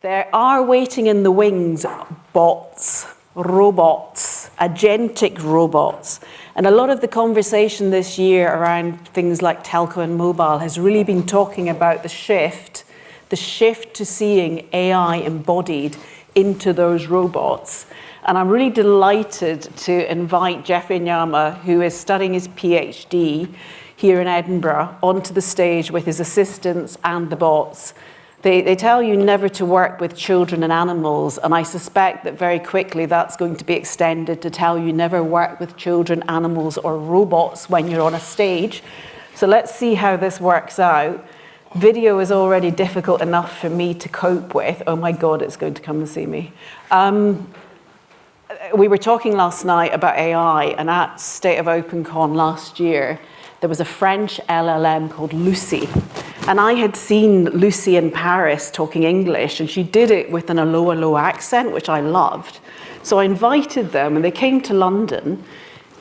There are waiting in the wings bots, robots, agentic robots. And a lot of the conversation this year around things like telco and mobile has really been talking about the shift to seeing AI embodied into those robots. And I'm really delighted to invite Godfrey Nyama, who is studying his PhD here in Edinburgh, onto the stage with his assistants and the bots. They tell you never to work with children and animals, and I suspect that very quickly that's going to be extended to tell you never work with children, animals, or robots when you're on a stage. So let's see how this works out. Video is already difficult enough for me to cope with. Oh my God, it's going to come and see me. We were talking last night about AI, and at State of OpenCon last year, there was a French LLM called Lucy. And I had seen Lucy in Paris talking English, and she did it with an Allo accent, which I loved. So I invited them, and they came to London.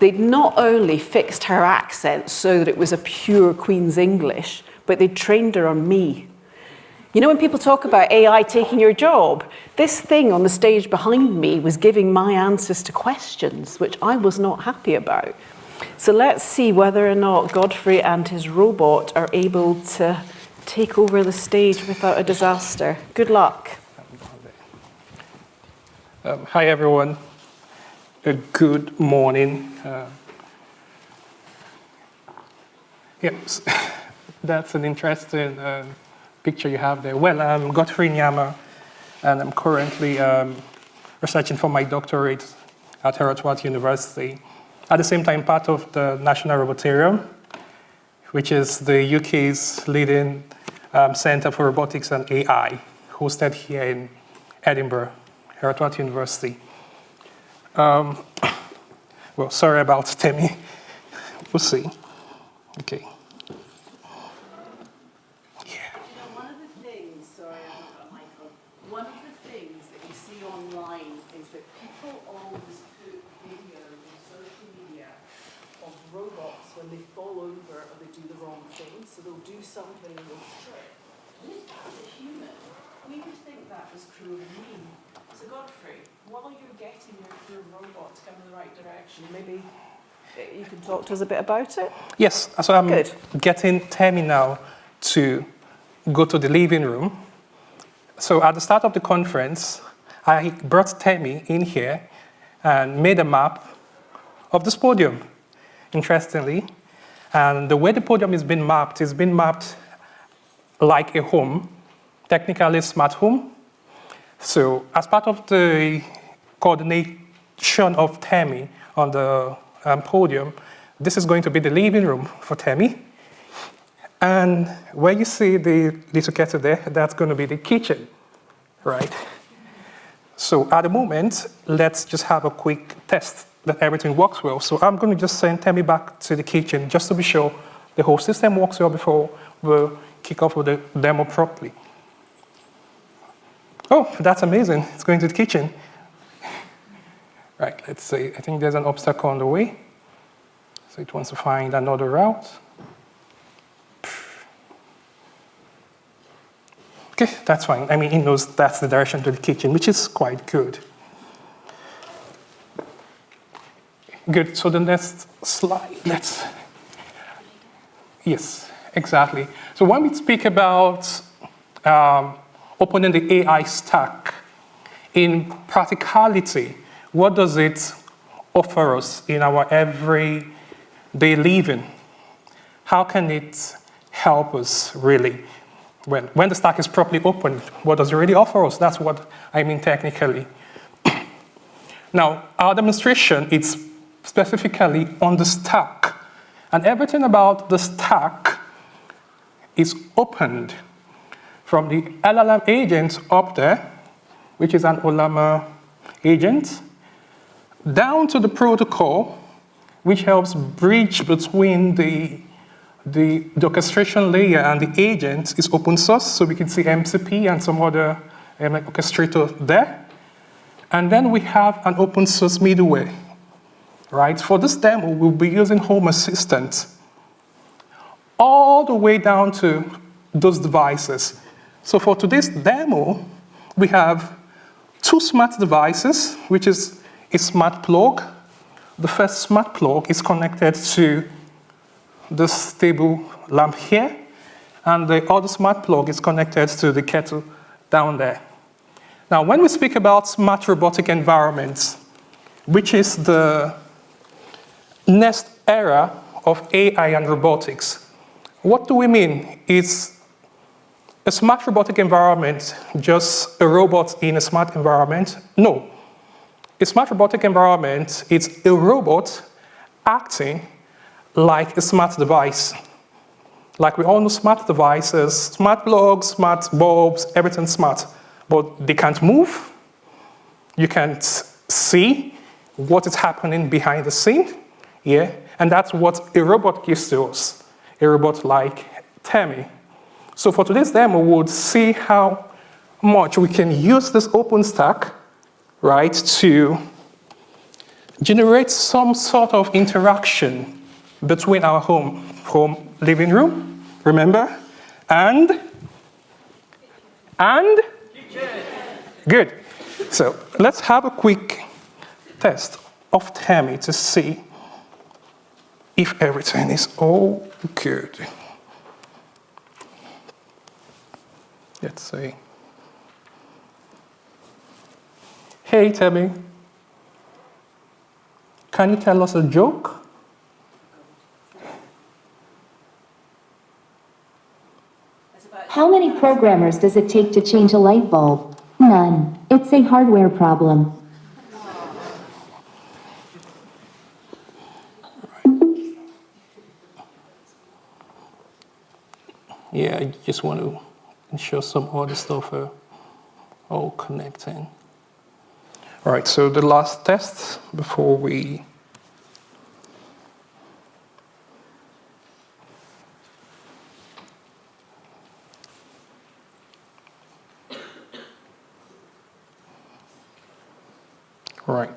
They'd not only fixed her accent so that it was a pure Queen's English, but they'd trained her on me. You know, when people talk about AI taking your job, this thing on the stage behind me was giving my answers to questions, which I was not happy about. So let's see whether or not Godfrey and his robot are able to take over the stage without a disaster. Good luck. Hi, everyone. Good morning. Yes, that's an interesting picture you have there. Well, I'm Godfrey Nyama, and I'm currently researching for my doctorate at Heriot-Watt University. At the same time, part of the National Robotarium, which is the UK's leading Center for Robotics and AI, hosted here in Edinburgh, Heriot-Watt University. Well, sorry about Tammy. We'll see. Okay. One of the things that you see online is that people always put videos on social media of robots when they fall over or they do the wrong thing. So they'll do something and they'll trip. And if that was a human, we would think that was cruel and mean. So Godfrey, while you're getting your poor robot to come in the right direction, maybe you can talk to us a bit about it? Yes, so I'm getting Tammy now to go to the living room. So at the start of the conference, I brought Tammy in here and made a map of this podium, interestingly. And the way the podium is being mapped like a home, technically a smart home. So as part of the coordination of Tammy on the podium, this is going to be the living room for Tammy. And where you see the little kettle there, that's going to be the kitchen, right? So at the moment, let's just have a quick test that everything works well. So I'm going to just send Tammy back to the kitchen just to be sure the whole system works well before we'll kick off with the demo properly. Oh, that's amazing. It's going to the kitchen. Right, let's see. I think there's an obstacle on the way. So it wants to find another route. Okay, that's fine. I mean, it knows that's the direction to the kitchen, which is quite good. Good, so the next slide, yes, exactly. So when we speak about opening the AI stack, in practicality, what does it offer us in our everyday living? How can it help us, really? When the stack is properly opened, what does it really offer us? That's what I mean technically. Now, our demonstration is specifically on the stack. And everything about the stack is opened from the LLM agent up there, which is an Ollama agent, down to the protocol, which helps bridge between the orchestration layer and the agent is open source, so we can see MCP and some other orchestrator there. And then we have an open source middleware, right? For this demo, we'll be using Home Assistant all the way down to those devices. So for today's demo, we have two smart devices, which is a smart plug. The first smart plug is connected to this table lamp here, and the other smart plug is connected to the kettle down there. Now, when we speak about smart robotic environments, which is the next era of AI and robotics, what do we mean? Is a smart robotic environment just a robot in a smart environment? No. A smart robotic environment is a robot acting like a smart device. Like we all know smart devices, smart plugs, smart bulbs, everything's smart. But they can't move. You can't see what is happening behind the scene. Yeah? And that's what a robot gives to us. A robot like Tammy. So for today's demo, we'll see how much we can use this OpenStack, right, to generate some sort of interaction between our home living room, remember, and good. So let's have a quick test of Tammy to see if everything is all good. Let's see. Hey, Tammy. Can you tell us a joke? How many programmers does it take to change a light bulb? None. It's a hardware problem. Yeah, I just want to ensure some other stuff are all connecting. All right, so the last test before we right.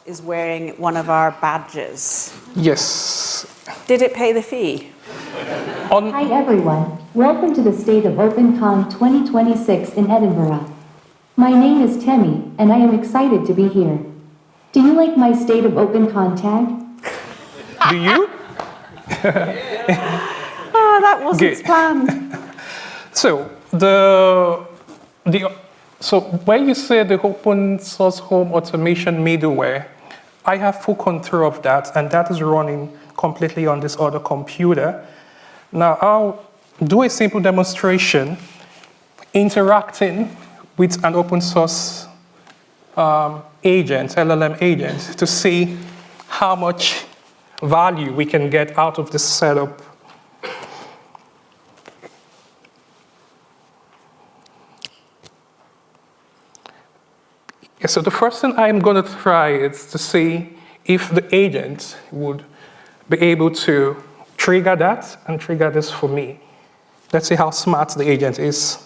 Is wearing one of our badges. Yes. Did it pay the fee? Hi everyone. Welcome to the State of OpenCon 2026 in Edinburgh. My name is Tammy, and I am excited to be here. Do you like my State of OpenCon tag? Do you? Oh, that wasn't Good. planned. So so when you say the open source home automation middleware, I have full control of that, and that is running completely on this other computer. Now I'll do a simple demonstration interacting with an open source agent, LLM agent, to see how much value we can get out of this setup. So the first thing I'm going to try is to see if the agent would be able to trigger that and trigger this for me. Let's see how smart the agent is.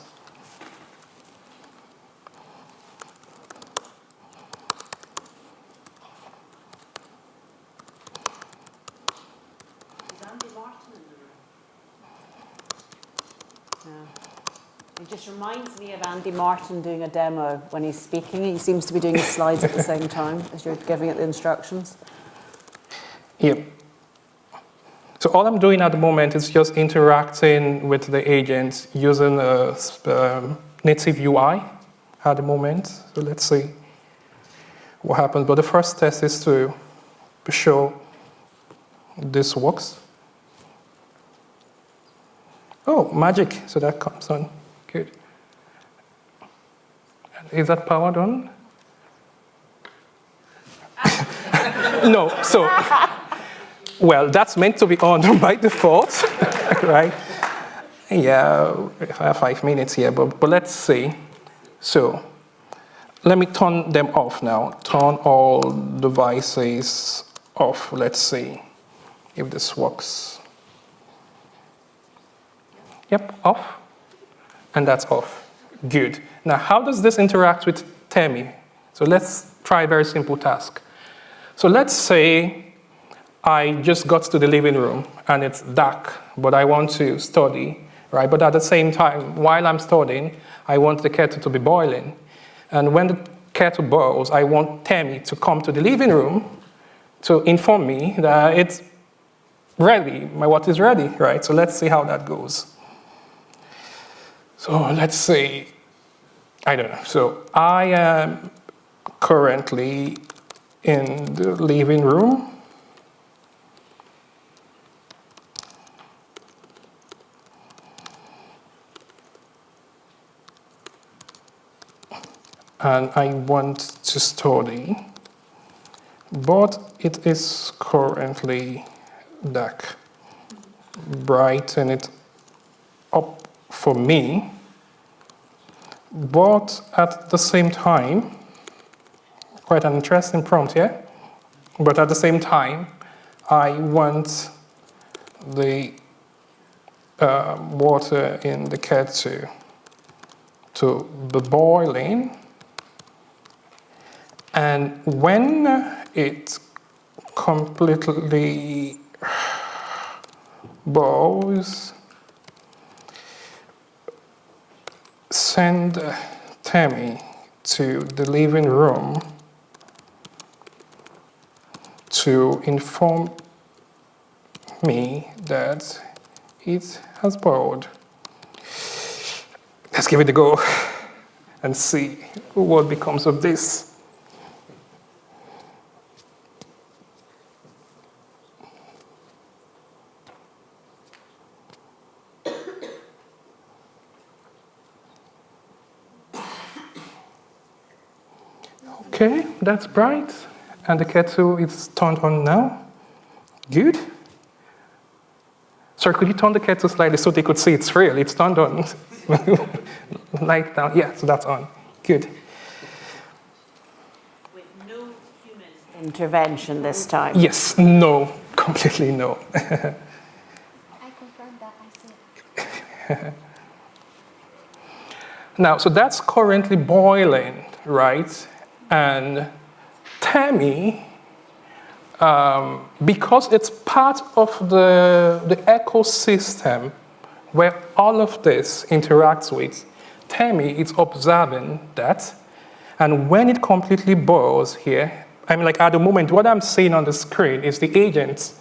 It just reminds me of Andy Martin doing a demo when he's speaking. He seems to be doing his slides at the same time as you're giving it the instructions. Yep. So all I'm doing at the moment is just interacting with the agent using a native UI at the moment. So let's see what happens. But the first test is to be sure this works. Oh, magic. So that comes on. Good. Is that powered on? No. So, well, that's meant to be on by default, right? Yeah, I have 5 minutes here, but let's see. So, let me turn them off now. Turn all devices off. Let's see if this works. Yep, off. And that's off. Good. Now, how does this interact with Tammy? So let's try a very simple task. So let's say I just got to the living room and it's dark, but I want to study, right? But at the same time, while I'm studying, I want the kettle to be boiling. And when the kettle boils, I want Tammy to come to the living room to inform me that it's ready, my water is ready, right? So let's see how that goes. So let's say, I don't know. So I am currently in the living room. And I want to study, but it is currently dark. Brighten it up for me, but at the same time, quite an interesting prompt here, but at the same time, I want the water in the kettle to be boiling. And when it completely boils, send Tammy to the living room to inform me that it has boiled. Let's give it a go and see what becomes of this. Okay, that's bright, and the kettle is turned on now. Good. Sorry, could you turn the kettle slightly so they could see it's real? It's turned on. Light down. Yeah, so that's on. Good. With no human intervention this time. Yes, no, completely no. I confirm that I see. Now, so that's currently boiling, right? And Tammy, because it's part of the ecosystem where all of this interacts with, Tammy is observing that. And when it completely boils here, I mean, like at the moment, what I'm seeing on the screen is the agent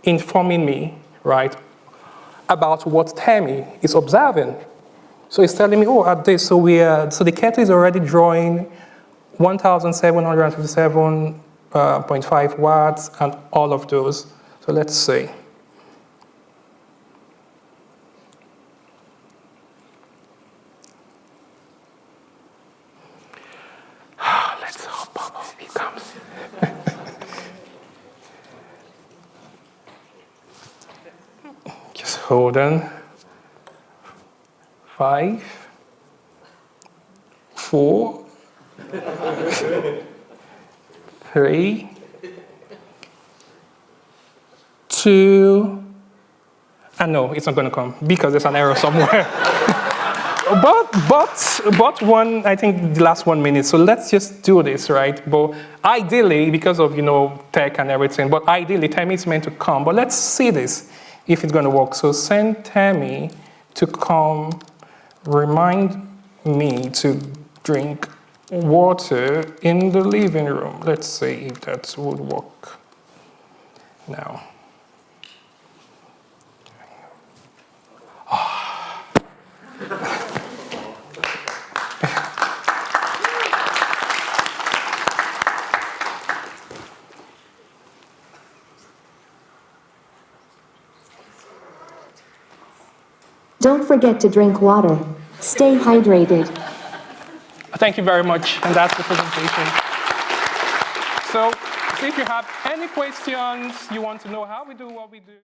informing me, right, about what Tammy is observing. So it's telling me, oh, at this, so the kettle is already drawing 1,757.5 watts and all of those. So let's see. Let's hope he comes. Just hold on. 5, 4, 3, 2, and no, it's not going to come because there's an error somewhere. but one, I think the last 1 minute. So let's just do this, right? But ideally, because of tech and everything, but ideally Tammy is meant to come. But let's see this if it's going to work. So send Tammy to come. Remind me to drink water in the living room. Let's see if that would work now. Don't forget to drink water. Stay hydrated. Thank you very much, and that's the presentation. So if you have any questions, you want to know how we do what we do.